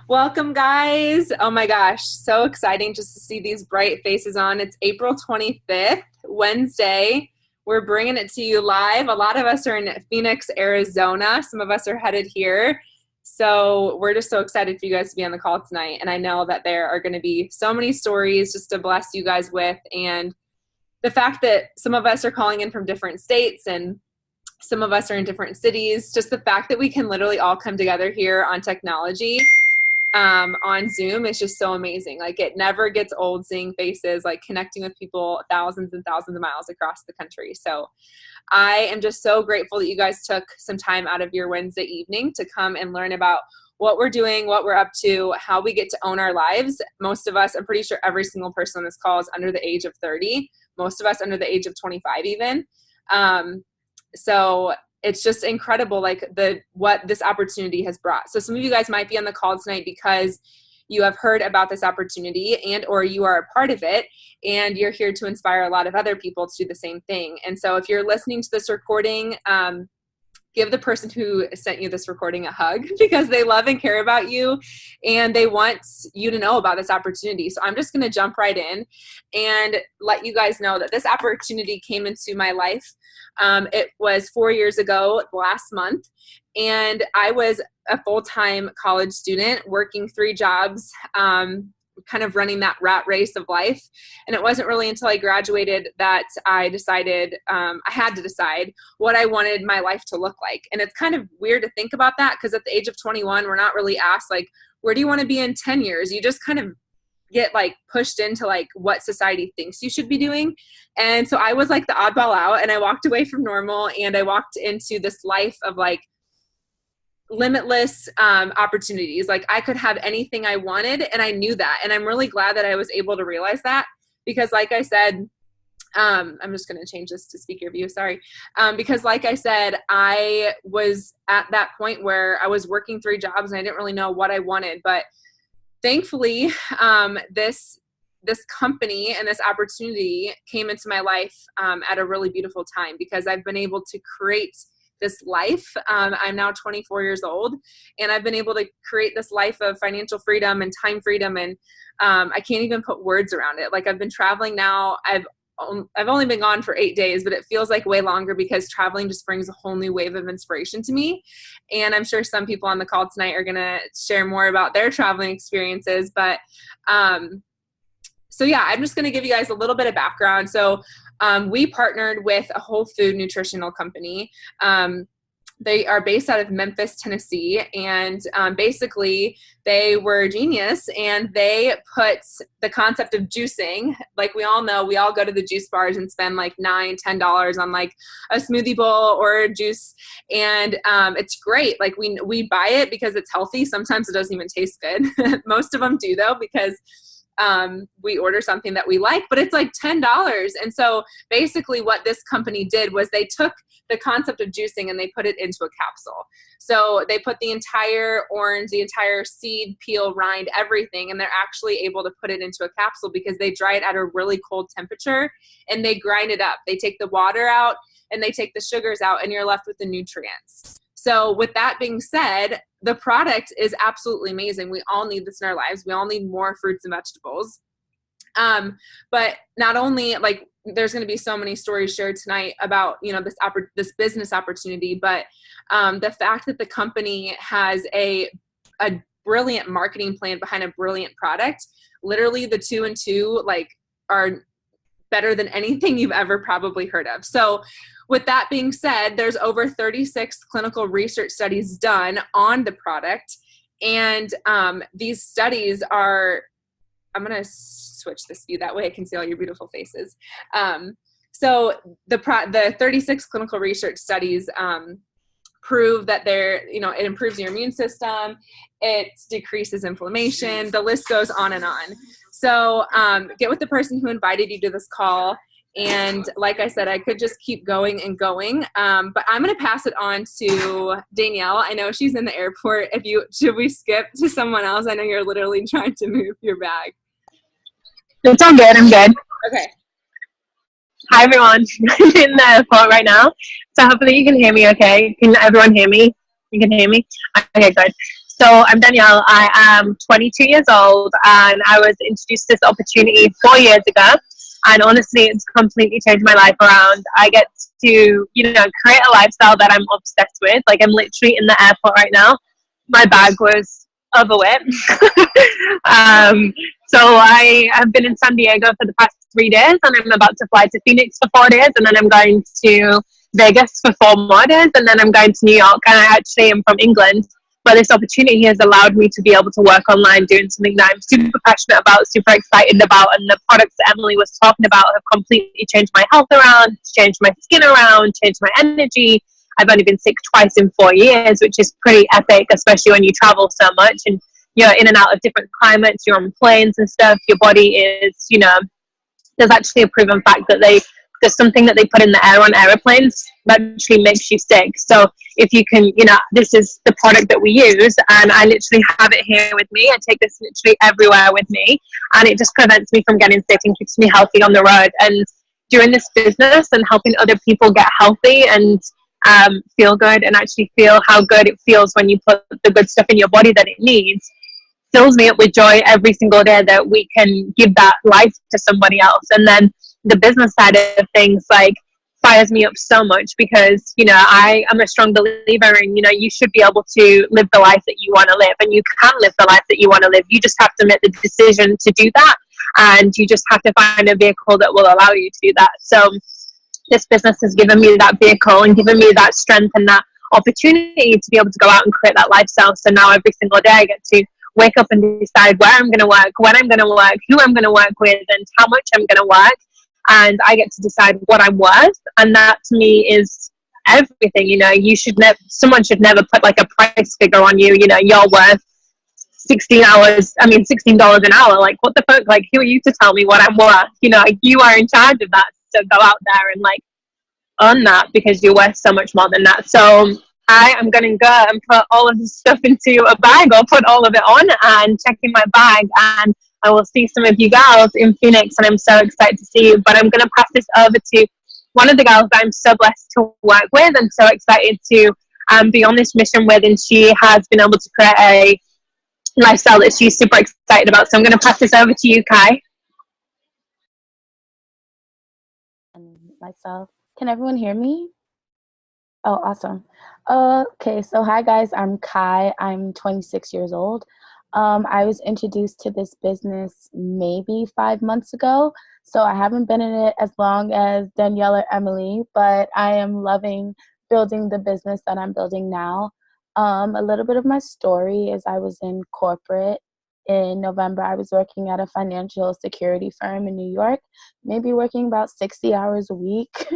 Welcome, guys. Oh my gosh, so exciting just to see these bright faces on. It's April 25th, Wednesday. We're bringing it to you live. A lot of us are in Phoenix, Arizona. Some of us are headed here. So we're just so excited for you guys to be on the call tonight. And I know that there are going to be so many stories just to bless you guys with. And the fact that some of us are calling in from different states and some of us are in different cities, just the fact that we can literally all come together here on technology on Zoom is just so amazing. Like, it never gets old seeing faces, like connecting with people thousands and thousands of miles across the country. So I am just so grateful that you guys took some time out of your Wednesday evening to come and learn about what we're doing, what we're up to, how we get to own our lives. Most of us, I'm pretty sure every single person on this call is under the age of 30, most of us under the age of 25 even. So it's just incredible, like what this opportunity has brought. So some of you guys might be on the call tonight because you have heard about this opportunity and or you are a part of it, and you're here to inspire a lot of other people to do the same thing. And so if you're listening to this recording, give the person who sent you this recording a hug, because they love and care about you and they want you to know about this opportunity. So I'm just going to jump right in and let you guys know that this opportunity came into my life. It was 4 years ago last month, and I was a full-time college student working 3 jobs, kind of running that rat race of life. And it wasn't really until I graduated that I decided, I had to decide what I wanted my life to look like. And it's kind of weird to think about that, because at the age of 21, we're not really asked, like, where do you want to be in 10 years? You just kind of get like pushed into like what society thinks you should be doing. And so I was like the oddball out, and I walked away from normal, and I walked into this life of like limitless opportunities. Like, I could have anything I wanted, and I knew that. And I'm really glad that I was able to realize that, because like I said, I'm just going to change this to speaker view. Sorry. Because like I said, I was at that point where I was working 3 jobs and I didn't really know what I wanted. But thankfully, this company and this opportunity came into my life at a really beautiful time, because I've been able to create this life. I'm now 24 years old, and I've been able to create this life of financial freedom and time freedom. And I can't even put words around it. Like, I've been traveling now. I've only been gone for 8 days, but it feels like way longer, because traveling just brings a whole new wave of inspiration to me. And I'm sure some people on the call tonight are going to share more about their traveling experiences. But so yeah, I'm just going to give you guys a little bit of background. So we partnered with a whole food nutritional company. They are based out of Memphis, Tennessee, and basically they were genius, and they put the concept of juicing. Like, we all know, we all go to the juice bars and spend like $9, $10 on like a smoothie bowl or a juice, and it's great. Like, we buy it because it's healthy. Sometimes it doesn't even taste good. Most of them do, though, because we order something that we like, but it's like $10. And so basically what this company did was they took the concept of juicing and they put it into a capsule. So they put the entire orange, the entire seed, peel, rind, everything, and they're actually able to put it into a capsule because they dry it at a really cold temperature and they grind it up. They take the water out and they take the sugars out, and you're left with the nutrients. So with that being said, the product is absolutely amazing. We all need this in our lives. We all need more fruits and vegetables. But not only, like, there's going to be so many stories shared tonight about, you know, this business opportunity, but the fact that the company has a brilliant marketing plan behind a brilliant product. Literally, the 2 and 2 like are better than anything you've ever probably heard of. So with that being said, there's over 36 clinical research studies done on the product. And these studies are, I'm going to switch this view. That way I can see all your beautiful faces. So the 36 clinical research studies prove that it improves your immune system. It decreases inflammation. The list goes on and on. So get with the person who invited you to this call. And like I said, I could just keep going and going, but I'm going to pass it on to Danielle. I know she's in the airport. Should we skip to someone else? I know you're literally trying to move your bag. It's all good. I'm good. Okay. Hi, everyone. I'm in the airport right now, so hopefully you can hear me okay. Can everyone hear me? You can hear me? Okay, good. So I'm Danielle. I am 22 years old, and I was introduced to this opportunity 4 years ago. And honestly, it's completely changed my life around. I get to, create a lifestyle that I'm obsessed with. Like, I'm literally in the airport right now. My bag was overweight. So I have been in San Diego for the past 3 days, and I'm about to fly to Phoenix for 4 days, and then I'm going to Vegas for 4 more days, and then I'm going to New York. And I actually am from England, but this opportunity has allowed me to be able to work online doing something that I'm super passionate about, super excited about. And the products that Emily was talking about have completely changed my health around, changed my skin around, changed my energy. I've only been sick twice in 4 years, which is pretty epic, especially when you travel so much and you're in and out of different climates, you're on planes and stuff. Your body is, there's actually a proven fact that there's something that they put in the air on airplanes that actually makes you sick. So if you can, this is the product that we use, and I literally have it here with me. I take this literally everywhere with me, and it just prevents me from getting sick and keeps me healthy on the road. And doing this business and helping other people get healthy and feel good, and actually feel how good it feels when you put the good stuff in your body that it needs, fills me up with joy every single day that we can give that life to somebody else. And then the business side of things, like, fires me up so much because, I am a strong believer in, you should be able to live the life that you want to live, and you can live the life that you want to live. You just have to make the decision to do that, and you just have to find a vehicle that will allow you to do that. So this business has given me that vehicle and given me that strength and that opportunity to be able to go out and create that lifestyle. So now every single day I get to wake up and decide where I'm going to work, when I'm going to work, who I'm going to work with, and how much I'm going to work. And I get to decide what I'm worth. And that to me is everything. Someone should never put like a price figure on you. You're worth $16 an hour. Like, what the fuck? Like, who are you to tell me what I'm worth? You are in charge of that. So go out there and like earn that, because you're worth so much more than that. So I am going to go and put all of this stuff into a bag, or put all of it on and check in my bag. And I will see some of you girls in Phoenix, and I'm so excited to see you. But I'm going to pass this over to one of the girls that I'm so blessed to work with and so excited to be on this mission with. And she has been able to create a lifestyle that she's super excited about. So I'm going to pass this over to you, Kai. Myself. Can everyone hear me? Oh, awesome. Okay, so hi guys, I'm Kai. I'm 26 years old. I was introduced to this business maybe 5 months ago, so I haven't been in it as long as Danielle or Emily, but I am loving building the business that I'm building now. A little bit of my story is I was in corporate. In November, I was working at a financial security firm in New York, maybe working about 60 hours a week.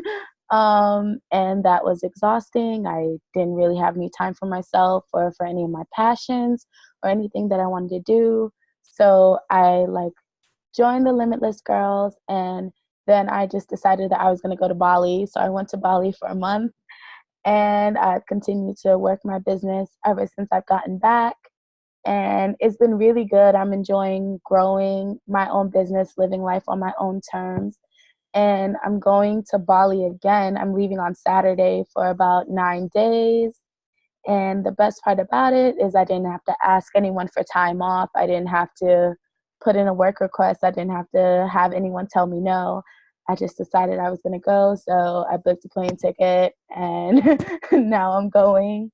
And that was exhausting. I didn't really have any time for myself or for any of my passions or anything that I wanted to do. So I joined the Limitless Girls, and then I just decided that I was going to go to Bali. So I went to Bali for a month, and I've continued to work my business ever since I've gotten back. And it's been really good. I'm enjoying growing my own business, living life on my own terms. And I'm going to Bali again. I'm leaving on Saturday for about 9 days. And the best part about it is I didn't have to ask anyone for time off. I didn't have to put in a work request. I didn't have to have anyone tell me no. I just decided I was going to go. So I booked a plane ticket, and now I'm going.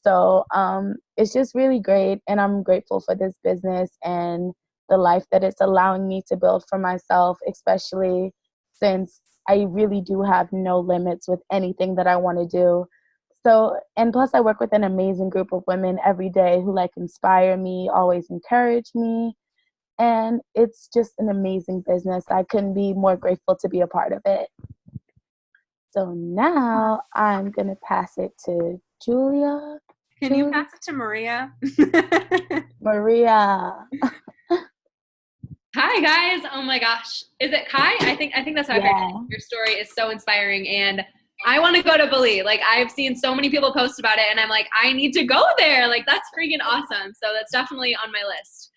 So it's just really great, and I'm grateful for this business and the life that it's allowing me to build for myself, especially since I really do have no limits with anything that I want to do. So, and plus I work with an amazing group of women every day who inspire me, always encourage me, and it's just an amazing business. I couldn't be more grateful to be a part of it. So now I'm going to pass it to Julia. Can you pass it to Maria? Maria. Hi guys. Oh my gosh. Is it Kai? I think that's how I heard it. Your story is so inspiring, and I want to go to Bali. I've seen so many people post about it, and I'm like, I need to go there. That's freaking awesome. So that's definitely on my list,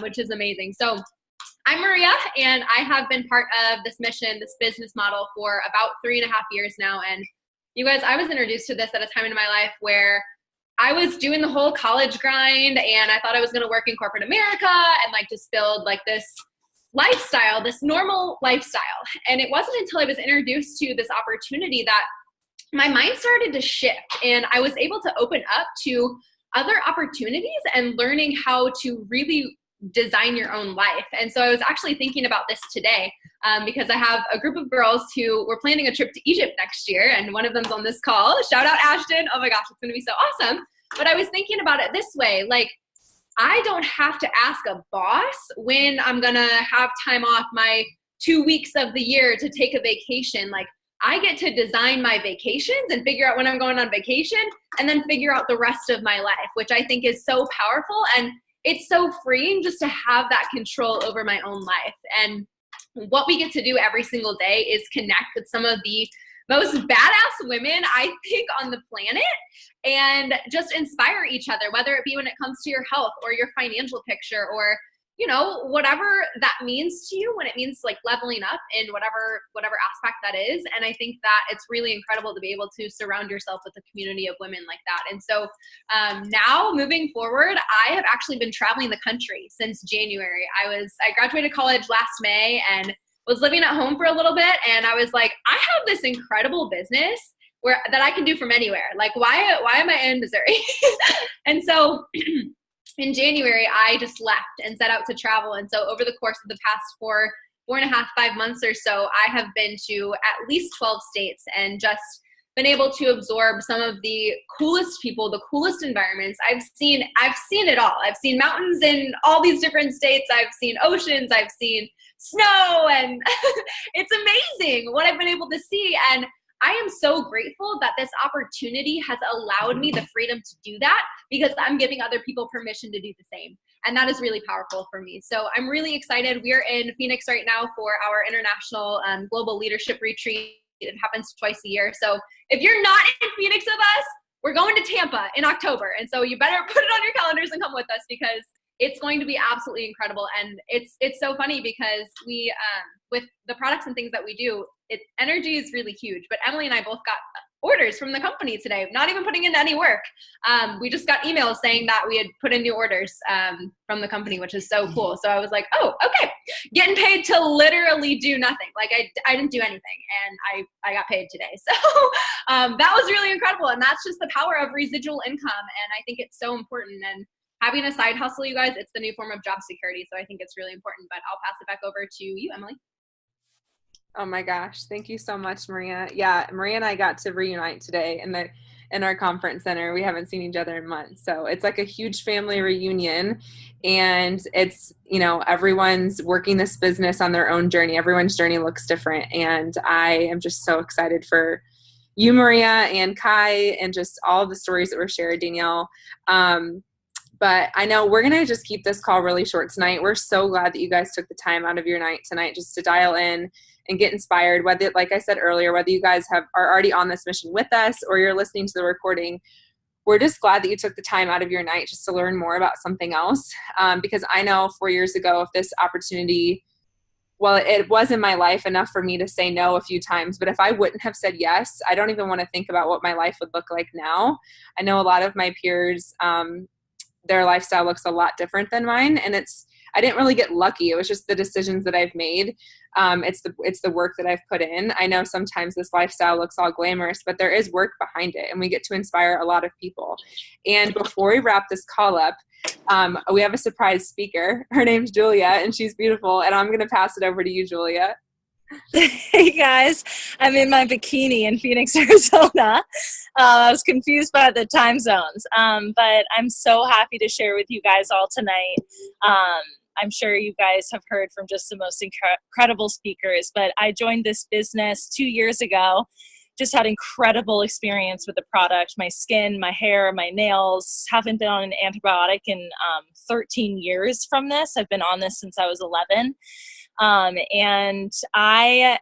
which is amazing. So I'm Maria, and I have been part of this mission, this business model, for about 3.5 years now. And you guys, I was introduced to this at a time in my life where I was doing the whole college grind, and I thought I was going to work in corporate America and like just build like this lifestyle, this normal lifestyle. And it wasn't until I was introduced to this opportunity that my mind started to shift, and I was able to open up to other opportunities and learning how to really design your own life. And so I was actually thinking about this today because I have a group of girls who were planning a trip to Egypt next year, and one of them's on this call. Shout out Ashton. Oh my gosh, it's going to be so awesome. But I was thinking about it this way, like, I don't have to ask a boss when I'm going to have time off my 2 weeks of the year to take a vacation. Like, I get to design my vacations and figure out when I'm going on vacation, and then figure out the rest of my life, which I think is so powerful. And it's so freeing just to have that control over my own life. And what we get to do every single day is connect with some of the most badass women, I think, on the planet, and just inspire each other, whether it be when it comes to your health or your financial picture, or, you know, whatever that means to you, when it means like leveling up in whatever aspect that is. And I think that it's really incredible to be able to surround yourself with a community of women like that. And so now moving forward, I have actually been traveling the country since January. I graduated college last May and was living at home for a little bit. And I was like, I have this incredible business that I can do from anywhere. Like, why am I in Missouri? And so in January, I just left and set out to travel. And so over the course of the past 4.5 months or so, I have been to at least 12 states and just been able to absorb some of the coolest people, the coolest environments. I've seen it all. I've seen mountains in all these different states. I've seen oceans. I've seen snow, and it's amazing what I've been able to see. And I am so grateful that this opportunity has allowed me the freedom to do that, because I'm giving other people permission to do the same. And that is really powerful for me. So I'm really excited. We're in Phoenix right now for our international global leadership retreat. It happens twice a year. So if you're not in Phoenix with us, we're going to Tampa in October. And so you better put it on your calendars and come with us, because it's going to be absolutely incredible. And it's so funny because we, with the products and things that we do, energy is really huge. But Emily and I both got orders from the company today, not even putting in any work. We just got emails saying that we had put in new orders from the company, which is so cool. So I was like, oh, okay. Getting paid to literally do nothing. Like I didn't do anything, and I got paid today. So that was really incredible. And that's just the power of residual income. And I think it's so important. And having a side hustle, you guys, it's the new form of job security. So I think it's really important. But I'll pass it back over to you, Emily. Oh my gosh. Thank you so much, Maria. Yeah, Maria and I got to reunite today in our conference center. We haven't seen each other in months. So it's like a huge family reunion, and it's, you know, everyone's working this business on their own journey. Everyone's journey looks different. And I am just so excited for you, Maria, and Kai, and just all the stories that were shared, Danielle. But I know we're going to just keep this call really short tonight. We're so glad that you guys took the time out of your night tonight just to dial in and get inspired. Whether, like I said earlier, whether you guys are already on this mission with us or you're listening to the recording, we're just glad that you took the time out of your night just to learn more about something else. Because I know 4 years ago, if this opportunity, well, it was in my life enough for me to say no a few times, but if I wouldn't have said yes, I don't even want to think about what my life would look like now. I know a lot of my peers, their lifestyle looks a lot different than mine. And I didn't really get lucky. It was just the decisions that I've made. It's the work that I've put in. I know sometimes this lifestyle looks all glamorous, but there is work behind it, and we get to inspire a lot of people. And before we wrap this call up, we have a surprise speaker. Her name's Julia, and she's beautiful. And I'm going to pass it over to you, Julia. Hey guys, I'm in my bikini in Phoenix, Arizona. I was confused by the time zones, but I'm so happy to share with you guys all tonight. I'm sure you guys have heard from just the most incredible speakers, but I joined this business 2 years ago. Just had incredible experience with the product. My skin, my hair, my nails. Haven't been on an antibiotic in 13 years from this. I've been on this since I was 11. And I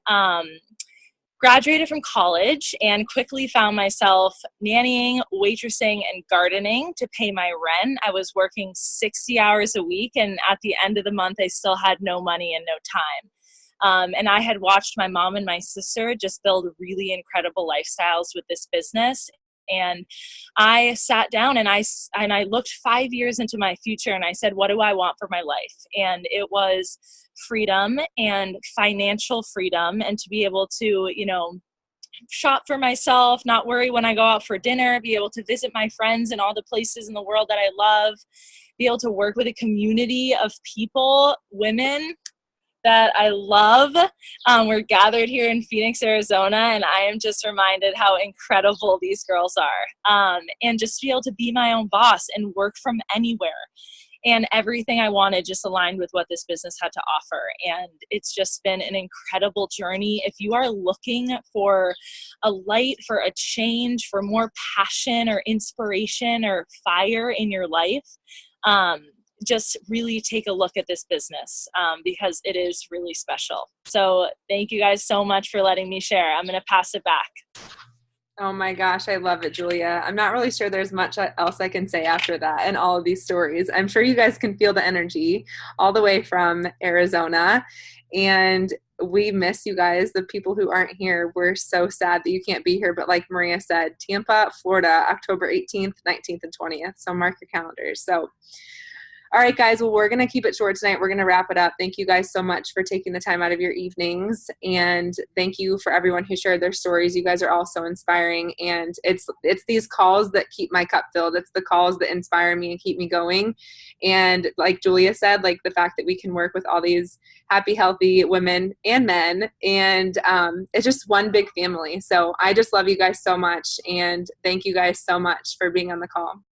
graduated from college and quickly found myself nannying, waitressing, and gardening to pay my rent. I was working 60 hours a week, and at the end of the month, I still had no money and no time. And I had watched my mom and my sister just build really incredible lifestyles with this business. And I sat down and I looked 5 years into my future and I said, what do I want for my life? And it was freedom and financial freedom, and to be able to, shop for myself, not worry when I go out for dinner, be able to visit my friends in all the places in the world that I love, be able to work with a community of people, women that I love. We're gathered here in Phoenix, Arizona, and I am just reminded how incredible these girls are. And just to be able to be my own boss and work from anywhere. And everything I wanted just aligned with what this business had to offer. And it's just been an incredible journey. If you are looking for a light, for a change, for more passion or inspiration or fire in your life, just really take a look at this business, because it is really special. So thank you guys so much for letting me share. I'm going to pass it back. Oh my gosh, I love it, Julia. I'm not really sure there's much else I can say after that and all of these stories. I'm sure you guys can feel the energy all the way from Arizona. And we miss you guys, the people who aren't here. We're so sad that you can't be here. But like Maria said, Tampa, Florida, October 18th, 19th, and 20th. So mark your calendars. So all right, guys. Well, we're going to keep it short tonight. We're going to wrap it up. Thank you guys so much for taking the time out of your evenings. And thank you for everyone who shared their stories. You guys are all so inspiring. And it's these calls that keep my cup filled. It's the calls that inspire me and keep me going. And like Julia said, like the fact that we can work with all these happy, healthy women and men. And it's just one big family. So I just love you guys so much. And thank you guys so much for being on the call.